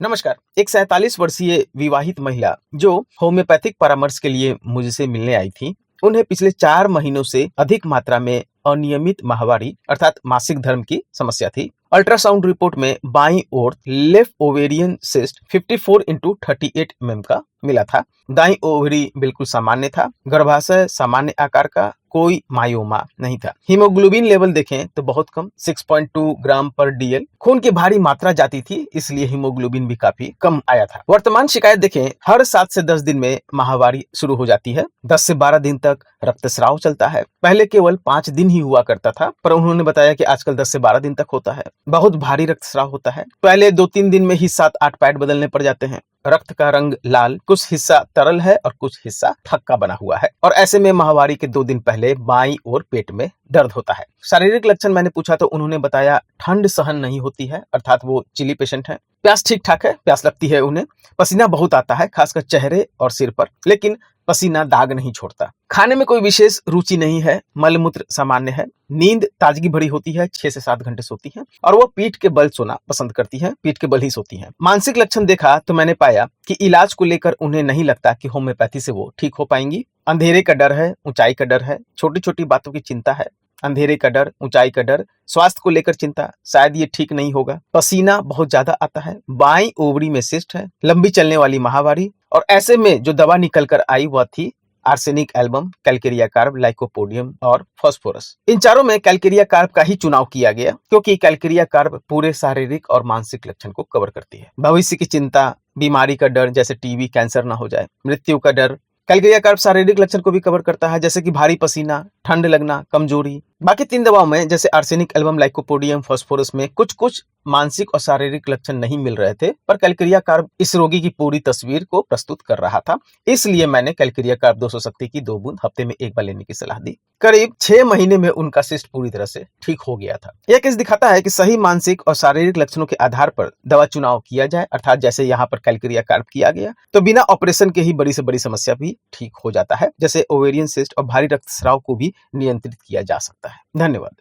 नमस्कार। एक 47 वर्षीय विवाहित महिला जो होम्योपैथिक परामर्श के लिए मुझसे मिलने आई थी, उन्हें पिछले 4 महीनों से अधिक मात्रा में अनियमित माहवारी अर्थात मासिक धर्म की समस्या थी। अल्ट्रासाउंड रिपोर्ट में बाईं ओर left ovarian cyst 54x38 mm का मिला था। दाईं ओवरी बिल्कुल सामान्य था। गर्भाशय सामान्य आकार का, कोई मायोमा नहीं था। हीमोग्लोबिन लेवल देखें तो बहुत कम 6.2 ग्राम पर डीएल। खून की भारी मात्रा जाती थी, इसलिए हीमोग्लोबिन भी काफी कम आया था। वर्तमान शिकायत देखें, हर 7 से 10 दिन में माहवारी शुरू हो जाती है। 10 से 12 दिन तक रक्तस्राव चलता है। पहले केवल 5 दिन ही हुआ करता था, पर उन्होंने बताया कि आजकल 10 से 12 दिन तक होता है। बहुत भारी रक्तस्राव होता है। पहले 2-3 दिन में ही 7-8 पैड बदलने पड़ जाते हैं। रक्त का रंग लाल, कुछ हिस्सा तरल है और कुछ हिस्सा थक्का बना हुआ है। और ऐसे में माहवारी के 2 दिन पहले बाईं ओर पेट में दर्द होता है। शारीरिक लक्षण मैंने पूछा तो उन्होंने बताया ठंड सहन नहीं होती है, अर्थात वो चिली पेशेंट है। प्यास ठीक ठाक है, प्यास लगती है उन्हें। पसीना बहुत आता है, खासकर चेहरे और सिर पर, लेकिन पसीना दाग नहीं छोड़ता। खाने में कोई विशेष रुचि नहीं है। मलमूत्र सामान्य है। नींद ताजगी भरी होती है, 6 से 7 घंटे सोती है और वो पीठ के बल सोना पसंद करती है। पीठ के बल ही सोती है। मानसिक लक्षण देखा तो मैंने पाया कि इलाज को लेकर उन्हें नहीं लगता कि होम्योपैथी से वो ठीक हो पाएंगी। अंधेरे का डर है, ऊंचाई का डर है, छोटी छोटी बातों की चिंता है। अंधेरे का डर, ऊंचाई का डर, स्वास्थ्य को लेकर चिंता, शायद ये ठीक नहीं होगा। पसीना बहुत ज्यादा आता है। बाईं ओवरी में सिस्ट है। लंबी चलने वाली माहवारी। और ऐसे में जो दवा निकल कर आई वह थी arsenic album, Calcarea carb, lycopodium और फास्फोरस। इन चारों में कैलकेरिया कार्ब का ही चुनाव किया गया, क्योंकि कैलकेरिया कार्ब पूरे शारीरिक और मानसिक लक्षण को कवर करती है। भविष्य की चिंता, बीमारी का डर जैसे टीबी, कैंसर ना हो जाए, मृत्यु का डर। कैलकेरिया कार्ब शारीरिक लक्षण को भी कवर करता है, जैसे कि भारी पसीना, ठंड लगना, कमजोरी। बाकी 3 दवाओं में जैसे आर्सेनिक एल्बम, लाइकोपोडियम, फास्फोरस में कुछ कुछ मानसिक और शारीरिक लक्षण नहीं मिल रहे थे, पर कैलकेरिया कार्ब इस रोगी की पूरी तस्वीर को प्रस्तुत कर रहा था। इसलिए मैंने कैलकेरिया कार्ब 200 शक्ति की 2 बूंद हफ्ते में 1 बार लेने की सलाह दी। करीब 6 महीने में उनका सिस्ट पूरी तरह से ठीक हो गया था। यह केस दिखाता है कि सही मानसिक और शारीरिक लक्षणों के आधार पर दवा चुनाव किया जाए, अर्थात जैसे यहाँ पर कैलकेरिया कार्ब किया गया, तो बिना ऑपरेशन के ही बड़ी से बड़ी समस्या भी ठीक हो जाता है, जैसे ओवेरियन सिस्ट और भारी रक्तस्राव को भी नियंत्रित किया जा सकता है। धन्यवाद।